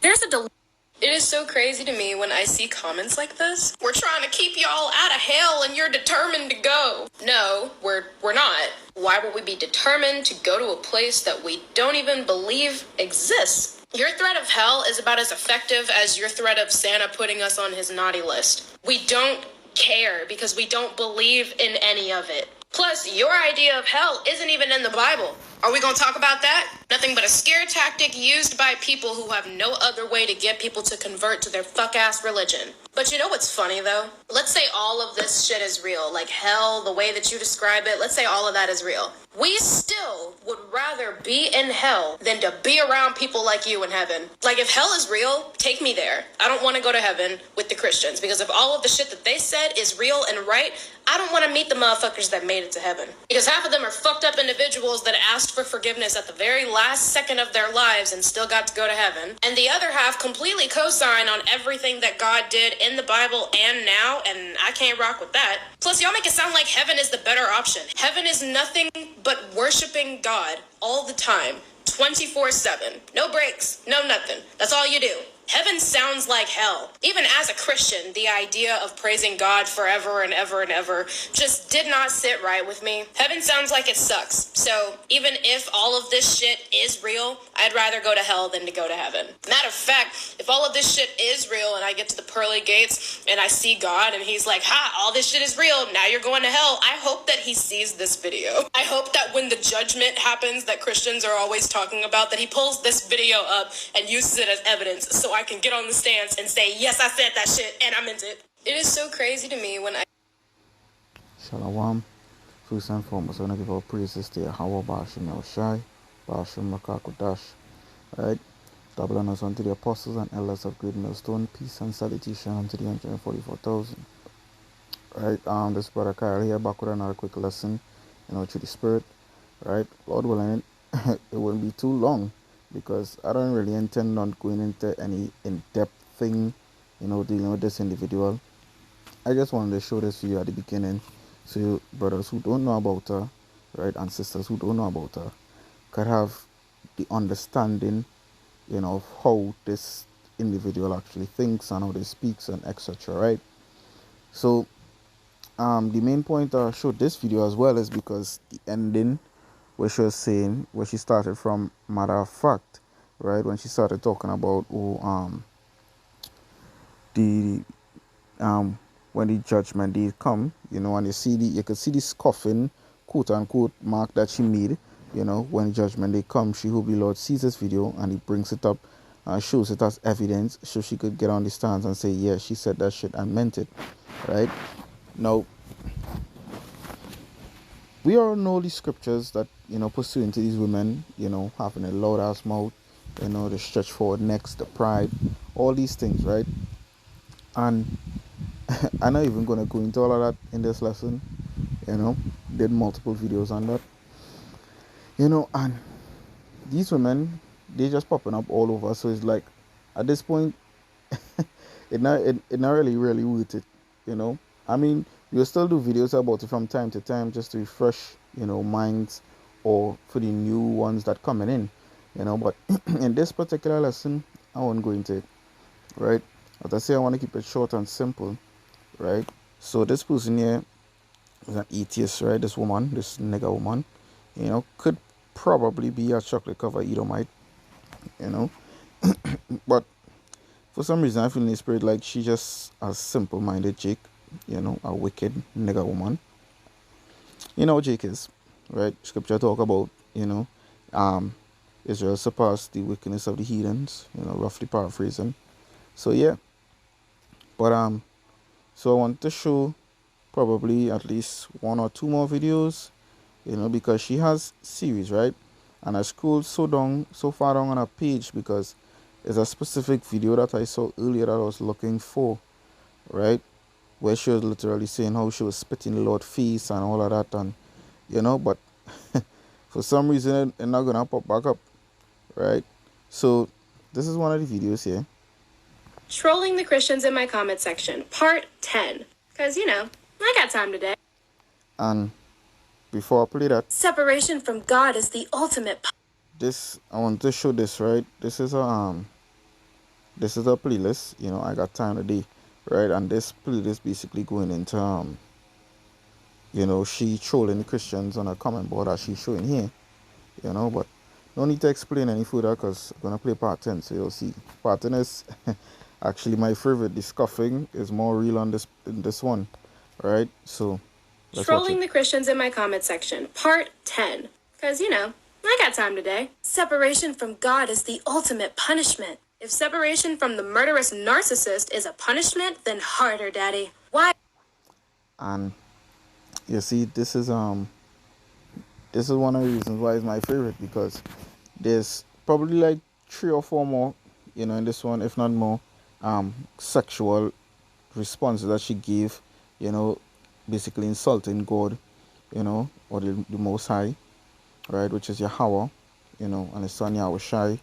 It is so crazy to me when I see comments like this. We're trying to keep y'all out of hell and you're determined to go. No, we're not. Why would we be determined to go to a place that we don't even believe exists? Your threat of hell is about as effective as your threat of Santa putting us on his naughty list. We don't care because we don't believe in any of it. Plus, your idea of hell isn't even in the Bible. Are we going to talk about that? Nothing but a scare tactic used by people who have no other way to get people to convert to their fuck-ass religion. But you know what's funny, though? Let's say all of this shit is real. Like hell, the way that you describe it, let's say all of that is real. We still would rather be in hell than to be around people like you in heaven. Like, if hell is real, take me there. I don't want to go to heaven with the Christians, because if all of the shit that they said is real and right, I don't want to meet the motherfuckers that made it to heaven. Because half of them are fucked up individuals that asked for forgiveness at the very last second of their lives and still got to go to heaven. And the other half completely co-sign on everything that God did in the Bible and now, and I can't rock with that. Plus, y'all make it sound like heaven is the better option. Heaven is nothing but worshiping God all the time, 24/7. No breaks, no nothing. That's all you do. Heaven sounds like hell. Even as a Christian, the idea of praising God forever and ever and ever just did not sit right with me. Heaven sounds like it sucks. So even if all of this shit is real, I'd rather go to hell than to go to heaven. Matter of fact, if all of this shit is real and I get to the pearly gates and I see God and he's like, ha, all this shit is real, now you're going to hell, I hope that he sees this video. I hope that when the judgment happens that Christians are always talking about, that he pulls this video up and uses it as evidence so I can get on the stance and say, yes, I said that shit and I meant it. It is so crazy to me when I... Shalom. First and foremost, I want to give our praises to Yahweh Bashim Yahushai, Bashim Makakodash. Alright, double honors unto the apostles and elders of Great Millstone. Peace and salutation unto the 144,000. Alright, this brother Kyle here, back with another quick lesson, through the Spirit. Right, Lord willing, it won't be too long, because I don't really intend on going into any in-depth thing, dealing with this individual. I just wanted to show this to you at the beginning, so you brothers who don't know about her, right, and sisters who don't know about her, could have the understanding, of how this individual actually thinks and how they speaks and etc. Right. So, the main point I showed this video as well is because the ending, where she was saying, where she started from, matter of fact, right, when she started talking about when the judgment day come, and you could see this coffin, quote unquote, mark that she made, when judgment day come, she who be Lord sees this video and he brings it up, shows it as evidence, so she could get on the stands and say, yeah, she said that shit and meant it, right? Now, we all know the scriptures that, pursuing to these women, having a loud ass mouth, the stretch forward necks, the pride, all these things, right? And I'm not even going to go into all of that in this lesson, did multiple videos on that, and these women, they just popping up all over, so it's like, at this point, it not really worth it, I mean, we'll still do videos about it from time to time just to refresh, minds, or for the new ones that coming in, but in this particular lesson, I won't go into it, right? As I say, I want to keep it short and simple, right? So this person here is an atheist, right? This woman, this nigger woman, could probably be a chocolate cover Edomite, but for some reason I feel in the spirit like she just a simple-minded Jake, a wicked nigger woman. Jake is, right? Scripture talk about, Israel surpassed the wickedness of the heathens, roughly paraphrasing. So yeah, but so I want to show probably at least one or two more videos, because she has series, right? And I scrolled so far down on her page because there's a specific video that I saw earlier that I was looking for, right? Where she was literally saying how she was spitting the Lord's face and all of that, and but for some reason it's not gonna pop back up, right? So this is one of the videos here. Trolling the Christians in my comment section, part 10. Because, I got time today. And before I play that, separation from God is the ultimate. I want to show this, right? This is a this is a playlist, you know, I got time today, right? And this playlist basically going into you know, she trolling the Christians on a comment board as she's showing here, you know, but no need to explain any further because I'm gonna play part 10, so you'll see. Part 10 is actually my favorite. The scoffing is more real on this one, right? So let's watch Trolling it. the Christians in my comment section, part 10. Because, you know, I got time today. Separation from God is the ultimate punishment. If separation from the murderous narcissist is a punishment, then harder, daddy. Why? And you see, this is one of the reasons why it's my favorite, because there's probably like 3 or 4 more, you know, in this one, if not more, sexual responses that she gave, you know, basically insulting God, you know, or the Most High, right, which is Yahweh, you know, and his son Yahweh Shai.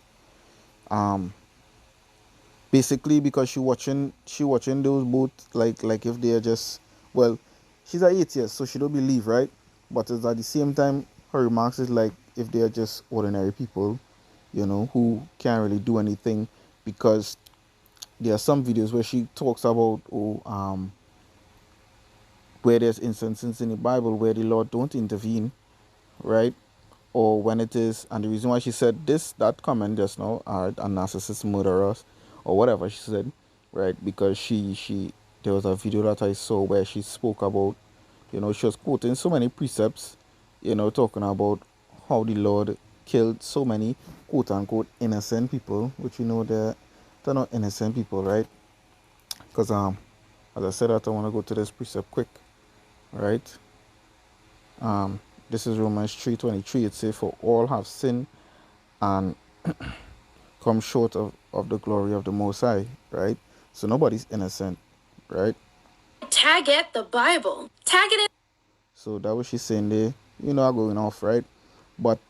Basically because she watching those both like if they're just, well, she's an atheist, so she don't believe, right? But it's at the same time her remarks is like if they're just ordinary people, you know, who can't really do anything, because there are some videos where she talks about where there's instances in the Bible where the Lord don't intervene, right? Or when it is, and the reason why she said that comment just now, a narcissist murderers, or whatever she said, right? Because she there was a video that I saw where she spoke about, you know, she was quoting so many precepts, you know, talking about how the Lord killed so many quote unquote innocent people, which you know they're not innocent people, right? Because as I said, I want to go to this precept quick, right? This is Romans 3:23. It says, "For all have sinned and come short of the glory of the Most High," right? So nobody's innocent, right? Tag it the Bible. Tag it in. So that was she saying there, you know, are going off, right? But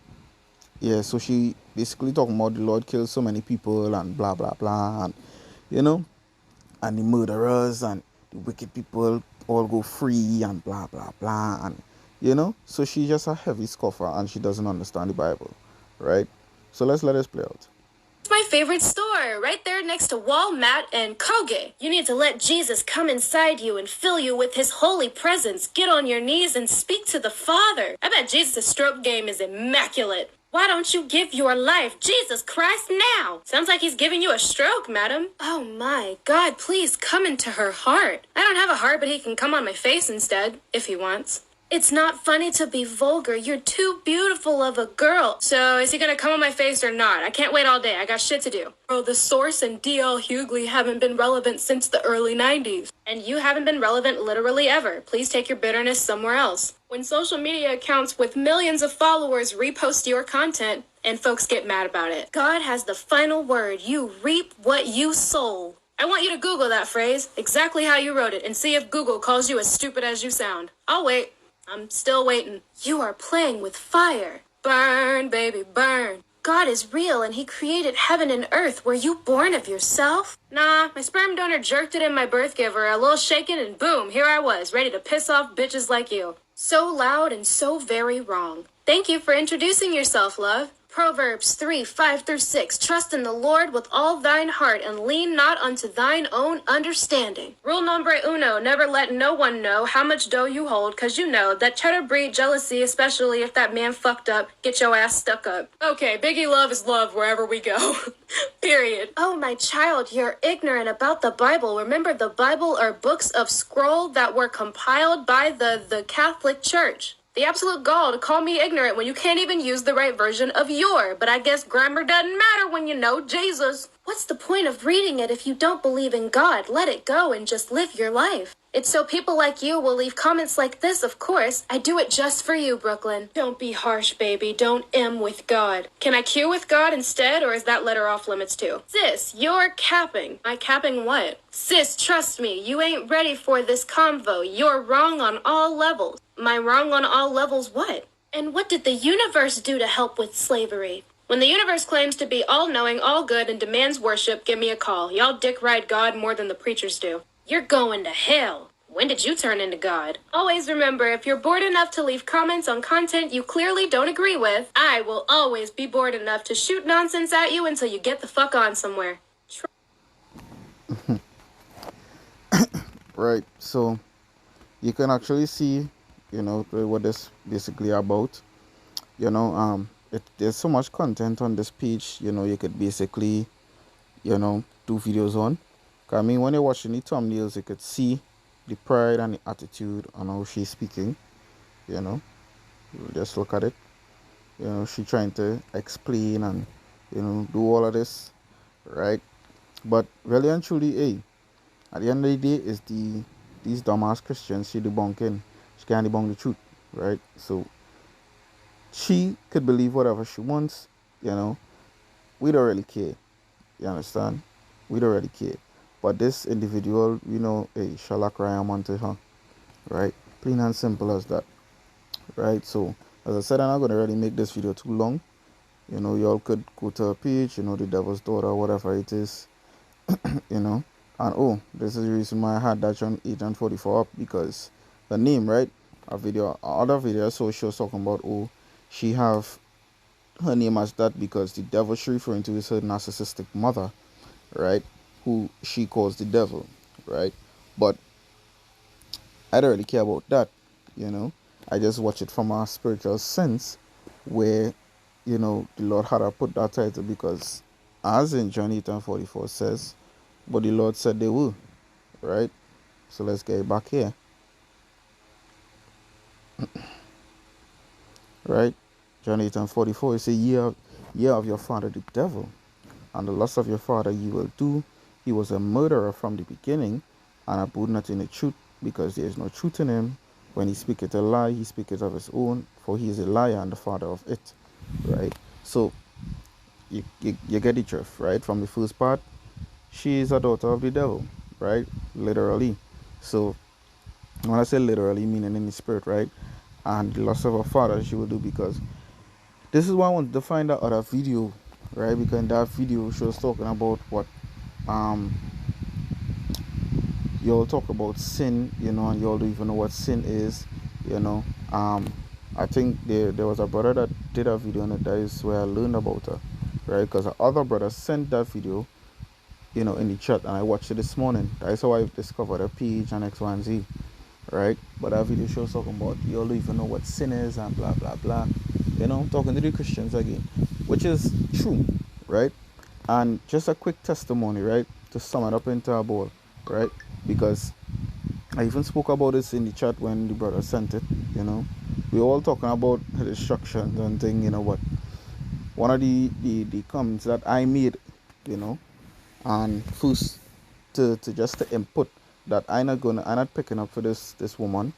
yeah, so she basically talking about the Lord killed so many people and blah blah blah, and you know, and the murderers and the wicked people all go free and blah blah blah, and you know, so she's just a heavy scoffer and she doesn't understand the Bible, right? So let's let this play out. It's my favorite store, right there next to Walmart and Koge. You need to let Jesus come inside you and fill you with his holy presence. Get on your knees and speak to the Father. I bet Jesus' stroke game is immaculate. Why don't you give your life, Jesus Christ, now? Sounds like he's giving you a stroke, madam. Oh my God, please come into her heart. I don't have a heart, but he can come on my face instead, if he wants. It's not funny to be vulgar. You're too beautiful of a girl. So is he gonna come on my face or not? I can't wait all day. I got shit to do. Bro, The Source and D.L. Hughley haven't been relevant since the early 90s. And you haven't been relevant literally ever. Please take your bitterness somewhere else. When social media accounts with millions of followers repost your content, and folks get mad about it. God has the final word. You reap what you sow. I want you to Google that phrase, exactly how you wrote it, and see if Google calls you as stupid as you sound. I'll wait. I'm still waiting. You are playing with fire. Burn, baby, burn. God is real and he created heaven and earth. Were you born of yourself? Nah, my sperm donor jerked it in my birth giver, a little shaken, and boom, here I was, ready to piss off bitches like you. So loud and so very wrong. Thank you for introducing yourself, love. Proverbs 3:5-6. Trust in the Lord with all thine heart and lean not unto thine own understanding. Rule number uno, never let no one know how much dough you hold, cause you know that cheddar breed jealousy, especially if that man fucked up, get your ass stuck up. Okay, Biggie love is love wherever we go. Period. Oh, my child, you're ignorant about the Bible. Remember, the Bible are books of scroll that were compiled by the Catholic Church. The absolute gall to call me ignorant when you can't even use the right version of your, but I guess grammar doesn't matter when you know Jesus. What's the point of reading it if you don't believe in God? Let it go and just live your life. It's so people like you will leave comments like this, of course. I do it just for you, Brooklyn. Don't be harsh, baby. Don't M with God. Can I Q with God instead, or is that letter off limits too? Sis, you're capping. Am I capping what? Sis, trust me, you ain't ready for this convo. You're wrong on all levels. Am I wrong on all levels what? And what did the universe do to help with slavery? When the universe claims to be all-knowing, all-good, and demands worship, give me a call. Y'all dick ride God more than the preachers do. You're going to hell. When did you turn into God? Always remember, if you're bored enough to leave comments on content you clearly don't agree with, I will always be bored enough to shoot nonsense at you until you get the fuck on somewhere. Right, so you can actually see, what this basically about. There's so much content on this page. You could basically, do videos on. 'Cause I mean, when you're watching the thumbnails, you could see the pride and the attitude on how she's speaking. You know, just look at it. She trying to explain and do all of this, right? But really and truly, hey, at the end of the day, is these dumbass Christians she debunking. She can't debunk the truth, right? So she could believe whatever she wants. You know, we don't really care. You understand? We don't really care. But this individual, hey, Shalak Rayam onto her, right? Plain and simple as that, right? So, as I said, I'm not going to really make this video too long. Y'all could go to her page, the Devil's Daughter, whatever it is, you know. And this is the reason why I had that John 8 and 44 up, because the name, right? Other video I saw, she was talking about, she have her name as that because the devil she's referring to is her narcissistic mother, right? Who she calls the devil, right? But I don't really care about that, I just watch it from a spiritual sense where, the Lord had her put that title because, as in John 8 and 44 says, but the Lord said they will, right? So let's get back here, right? John 8 and 44, it says, ye of your father the devil, and the lust of your father you will do. He was a murderer from the beginning, and abode not in the truth, because there is no truth in him. When he speaketh a lie, he speaketh of his own, for he is a liar and the father of it. Right? So you get the drift, right? From the first part, she is a daughter of the devil, right? Literally. So when I say literally, meaning in the spirit, right? And the loss of her father she will do, because this is why I wanted to find that other video, right? Because in that video she was talking about what y'all talk about sin, and y'all don't even know what sin is, I think there was a brother that did a video on it. That is where I learned about her, right? Because the other brother sent that video, in the chat, and I watched it this morning. That's how I discovered a page and X, Y, and Z, right? But that video shows talking about y'all don't even know what sin is and blah blah blah, talking to the Christians again, which is true, right? And just a quick testimony, right, to sum it up into a ball, right? Because I even spoke about this in the chat when the brother sent it. We were all talking about the destructions and thing, but one of the comments that I made, and first to just to input that I'm not picking up for this woman,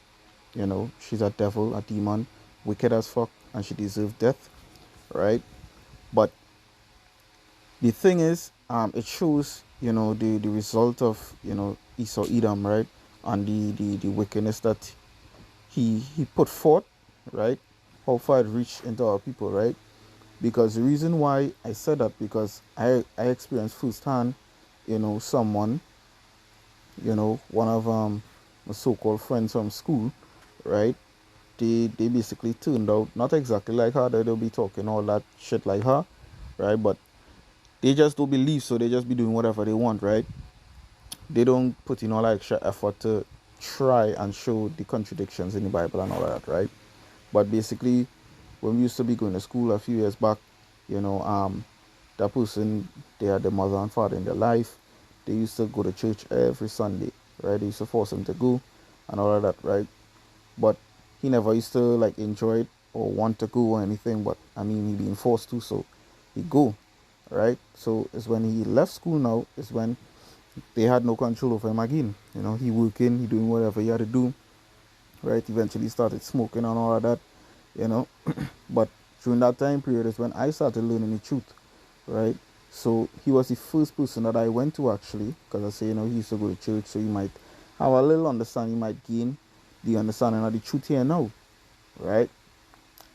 she's a devil, a demon, wicked as fuck, and she deserves death, right? But the thing is, it shows, the result of, Esau Edom, right? And the wickedness that he put forth, right? How far it reached into our people, right? Because the reason why I said that, because I experienced firsthand, someone, one of my so-called friends from school, right? They basically turned out not exactly like her. They'll be talking all that shit like her, right? But they just don't believe, so they just be doing whatever they want, right? They don't put in all that extra effort to try and show the contradictions in the Bible and all that, right? But basically, when we used to be going to school a few years back, that person, they had their mother and father in their life. They used to go to church every Sunday, right? They used to force him to go and all of that, right? But he never used to like enjoy it or want to go or anything. But I mean, he being forced to, so he go, right? So it's when he left school now, is when they had no control over him again. He working, he doing whatever he had to do, right? Eventually started smoking and all of that, But during that time period is when I started learning the truth, right? So he was the first person that I went to, actually, because I say, he used to go to church, so you might have a little understanding, you might gain the understanding of the truth here now, right?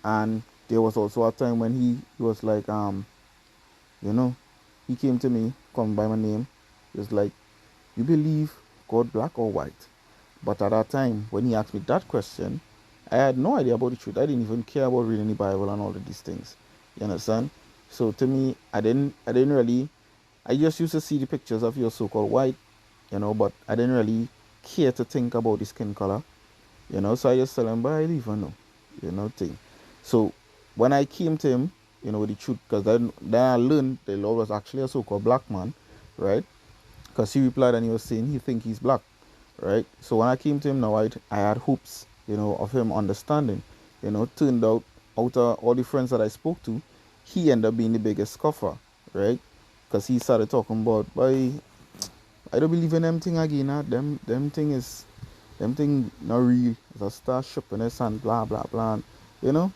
And there was also a time when he was like, he came to me, called by my name. He was like, you believe God black or white? But at that time, when he asked me that question, I had no idea about the truth. I didn't even care about reading the Bible and all of these things. You understand? So to me, I didn't really, I just used to see the pictures of your so-called white, but I didn't really care to think about the skin color, so I just tell him, but I don't even know, thing. So when I came to him, with the truth, because then I learned the Lord was actually a so-called black man, right? Because he replied and he was saying he think he's black, right? So when I came to him now, I had hopes, of him understanding. Turned out of all the friends that I spoke to, he ended up being the biggest scoffer, right? Because he started talking about, boy, I don't believe in them thing again. Them thing not real. It's a starship and this and blah blah blah. You know,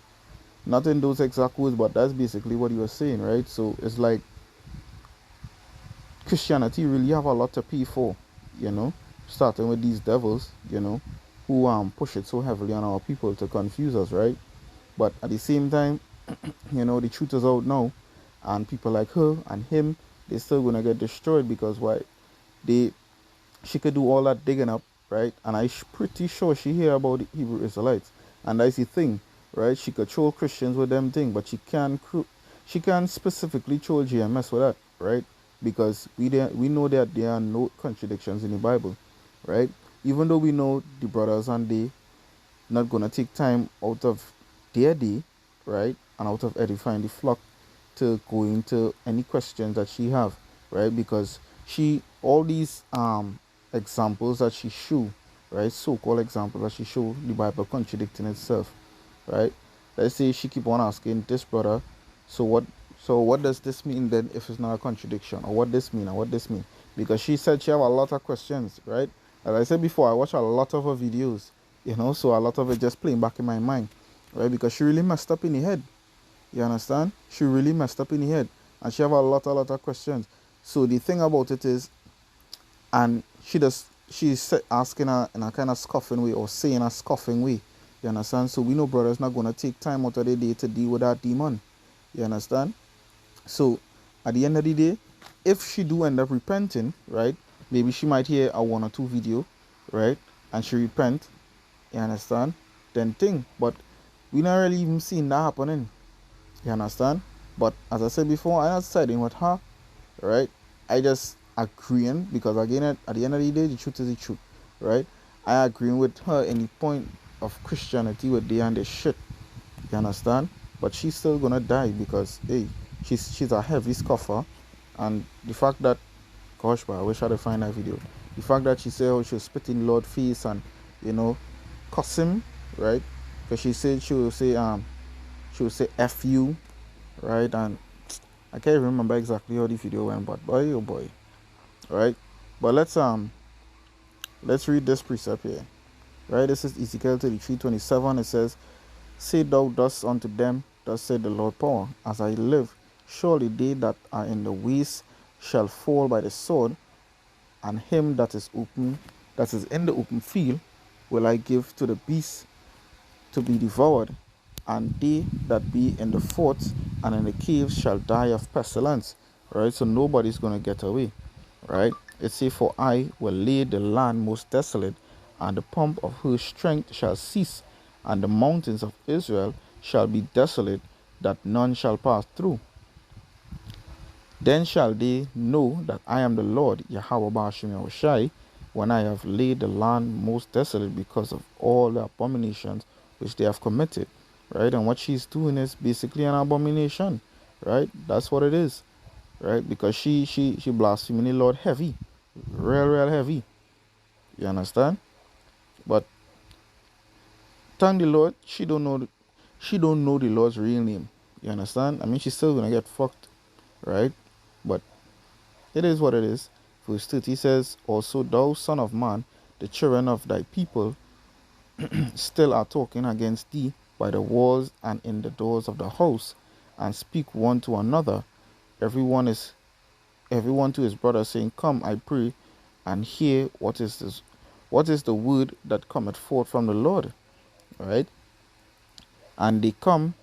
not in those exact words, but that's basically what he was saying, right? So it's like Christianity really have a lot to pay for, you know, starting with these devils, who push it so heavily on our people to confuse us, right? But at the same time, the truth is out now, and people like her and him, they're still gonna get destroyed because why? They She could do all that digging up, right? And I'm pretty sure she hear about the Hebrew Israelites, and that's the thing, right? She could troll Christians with them thing, but she can't specifically troll GMS with that, right? Because we know that there are no contradictions in the Bible, right? Even though we know the brothers and they not gonna take time out of their day, right, and out of edifying the flock to go into any questions that she have, right? Because she all these examples that she show, right, so-called examples that she show the Bible contradicting itself, right? Let's say she keep on asking this brother, so what does this mean then if it's not a contradiction, or what this mean or what this mean? Because she said she have a lot of questions, right? As I said before, I watch a lot of her videos, so a lot of it just playing back in my mind, right? Because she really messed up in the head. You understand? She really messed up in the head, and she have a lot of questions. So the thing about it is, and she's asking her in a kind of scoffing way, or saying a scoffing way. You understand? So we know brothers not gonna take time out of their day to deal with that demon. You understand? So at the end of the day, if she do end up repenting, right? Maybe she might hear a one or two video, right? And she repent. You understand? Then thing. But we not really even seen that happening. You understand? But as I said before, I'm not siding with her, right? I just agreeing because again, at the end of the day, the truth is the truth, right? I agreeing with her in the point of Christianity with they and the shit. You understand? But she's still gonna die because hey, she's a heavy scoffer, and the fact that, gosh, but I wish I'd find that video. The fact that she said oh, she was spitting Lord face and cuss him, right? Because she said she would say F you, right? And I can't remember exactly how the video went, but boy oh boy, right? But let's read this precept here, right? This is Ezekiel 33:27. It says, "Say thou thus unto them, thus said the Lord power, as I live, surely they that are in the waste shall fall by the sword, and him that is in the open field will I give to the beasts to be devoured, and they that be in the forts and in the caves shall die of pestilence." Right? So nobody's gonna get away. Right? It says, "For I will lay the land most desolate, and the pomp of her strength shall cease, and the mountains of Israel shall be desolate, that none shall pass through. Then shall they know that I am the Lord, Yahweh Ba'ashim Yahushai, when I have laid the land most desolate because of all the abominations which they have committed." Right? And what she's doing is basically an abomination. Right? That's what it is. Right? Because she blaspheming the Lord heavy. Real heavy. You understand? But thank the Lord, she don't know the Lord's real name. You understand? I mean, she's still gonna get fucked. Right? But it is what it is. Verse 30 says, "Also thou son of man, the children of thy people still are talking against thee by the walls and in the doors of the house, and speak one to another, everyone to his brother, saying, Come, I pray, and hear what is the word that cometh forth from the Lord." Right? "And they come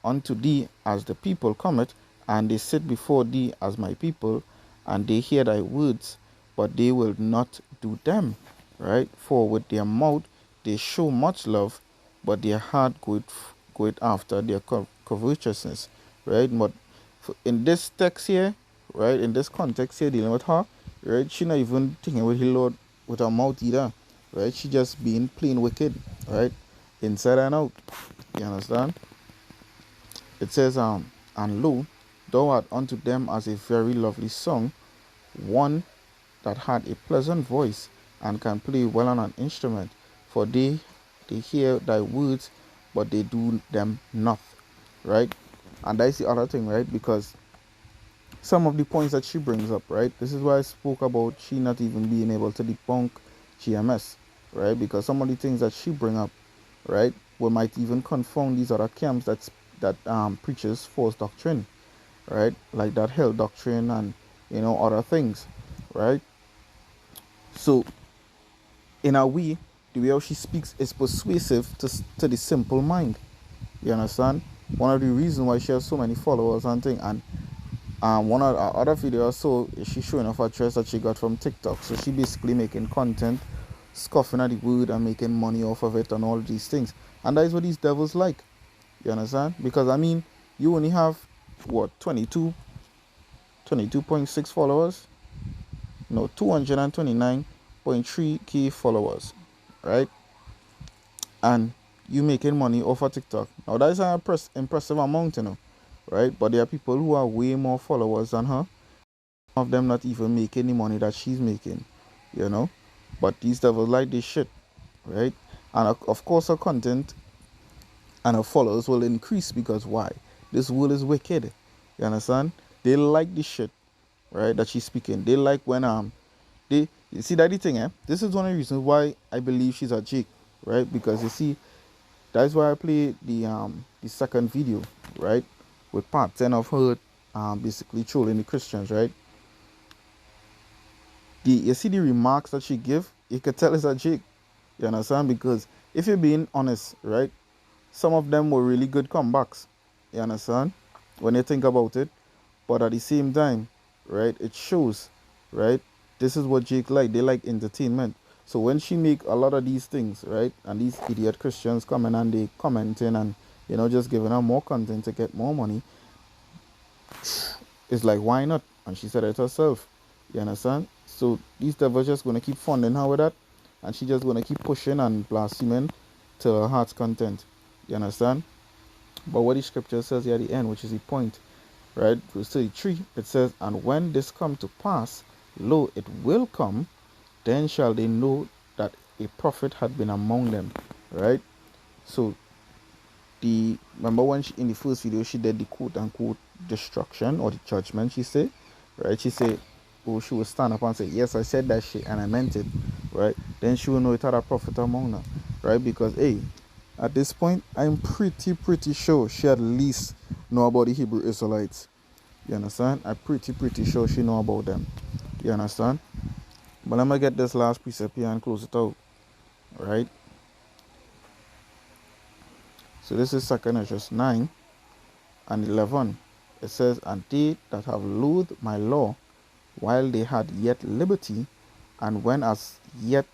unto thee as the people cometh, and they sit before thee as my people, and they hear thy words, but they will not do them." Right? "For with their mouth they show much love, but their heart goeth after their covetousness." Right? But in this text here, right, in this context here, dealing with her, right? She not even thinking with the Lord with her mouth either, right? She just being plain wicked, right? Inside and out. You understand? It says, and lo, thou art unto them as a very lovely song, one that had a pleasant voice and can play well on an instrument, for they hear thy words, but they do them not, right? And that's the other thing, right? Because some of the points that she brings up, right? This is why I spoke about she not even being able to debunk GMS, right? Because some of the things that she bring up, right, we might even confound these other camps that preaches false doctrine, right? Like that hell doctrine and other things, right? So in a way, the way how she speaks is persuasive to the simple mind. You understand? One of the reasons why she has so many followers and thing, and one of the other videos I saw is she showing off her dress that she got from TikTok. So she basically making content, scoffing at the word and making money off of it and all these things. And that is what these devils like. You understand? Because I mean, you only have what 22.6 followers? No, 229.3k followers, right? And you making money off of TikTok. Now that is an impressive amount, right? But there are people who are way more followers than her. Some of them not even making the money that she's making, But these devils like this shit, right? And of course her content and her followers will increase because why? This world is wicked. You understand? They like this shit, right? That she's speaking. They like when you see that the thing, this is one of the reasons why I believe she's a Jake, right? Because you see, that's why I played the second video, right? With part 10 of her basically trolling the Christians, right? You see the remarks that she give, you could tell it's a Jake. You understand? Because if you're being honest, right? Some of them were really good comebacks. You understand? When you think about it. But at the same time, right, it shows, right? This is what Jake like. They like entertainment. So when she make a lot of these things, right, and these idiot Christians coming and they commenting and just giving her more content to get more money, it's like, why not? And she said it herself. You understand? So these devils just gonna keep funding her with that, and she just gonna keep pushing and blaspheming to her heart's content. You understand? But what the scripture says here at the end, which is the point, right? Verse 33, it says, and when this come to pass, lo, it will come, then shall they know that a prophet had been among them, right? So remember when in the first video she did the quote unquote destruction or the judgment, she said, right? She said, oh, she would stand up and say, yes, I said that shit and I meant it, right? Then she will know it had a prophet among them, right? Because hey, at this point, I'm pretty sure she at least know about the Hebrew Israelites. You understand? I'm pretty sure she know about them. You understand? But I'm gonna get this last precept here and close it out, right? So this is 2 Ezra 9 and 11. It says, and they that have loathed my law while they had yet liberty, and when as yet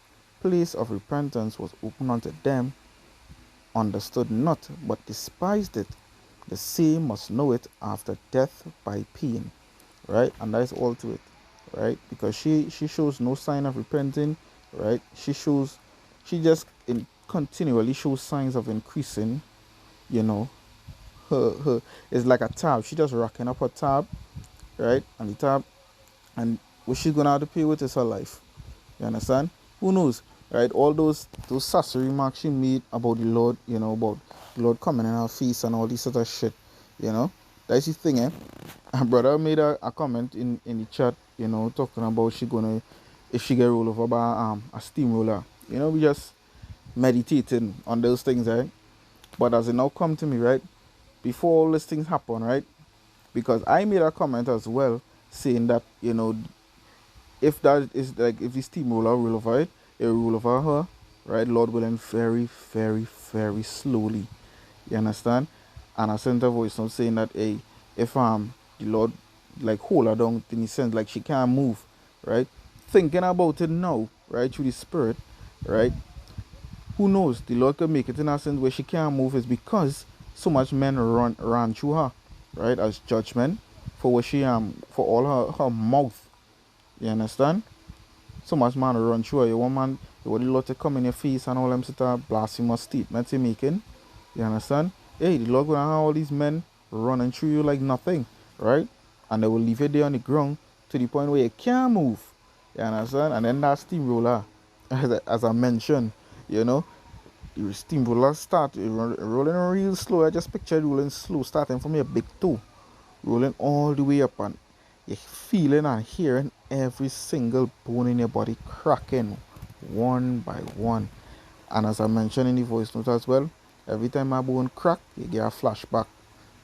place of repentance was open unto them, understood not, but despised it, the same must know it after death by pain, right? And that is all to it, right? Because she shows no sign of repenting, right? She just continually shows signs of increasing, her it's like a tab. She just rocking up her tab, right? And the tab, and what she's gonna have to pay with is her life. You understand? Who knows, right? All those sassy remarks she made about the Lord, about the Lord coming in her face and all this sort of shit, That's the thing, eh? Her brother made a comment in the chat, talking about if she get rolled over by a steamroller. We just meditating on those things, right? But as it now come to me, right? Before all these things happen, right? Because I made a comment as well saying that, if that is like if this steamroller roll over it will roll over her, right? Lord willing, very, very, very slowly. You understand? And I sent a voice note saying that, hey, if the Lord like hold her down in the sense like she can't move, right? Thinking about it now, right, through the spirit, right? Who knows? The Lord could make it in a sense where she can't move is because so much men ran through her, right, as judgment for what she for all her mouth, You understand? So much man run through you. One man, you would lot to come in your face and all them sort of blasphemous statements you making. You understand? Hey, the Lord gonna have all these men running through you like nothing, right? And they will leave you there on the ground to the point where you can't move. You understand? And then that steamroller, as I mentioned, you know, the steamroller start rolling real slow. I just picture rolling slow, starting from your big toe, rolling all the way up, and you're feeling and hearing every single bone in your body cracking one by one. And as I mentioned in the voice note as well, every time my bone crack, you get a flashback.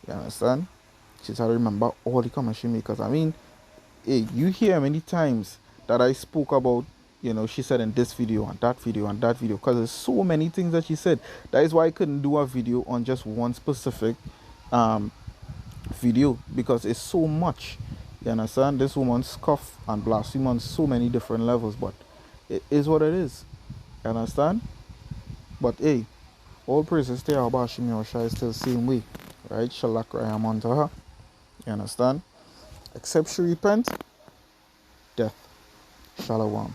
You understand? She try to remember all the comments she made. Because I mean, hey, you hear many times that I spoke about, she said in this video and that video and that video. Because there's so many things that she said. That is why I couldn't do a video on just one specific um, video. Because it's so much. You understand? This woman scoff and blaspheme on so many different levels. But it is what it is. You understand? But hey, all praises to Yahweh Shemi Oshai is still the same way. Right? Shalak Rayam unto her. You understand? Except she repent, death. Shalom.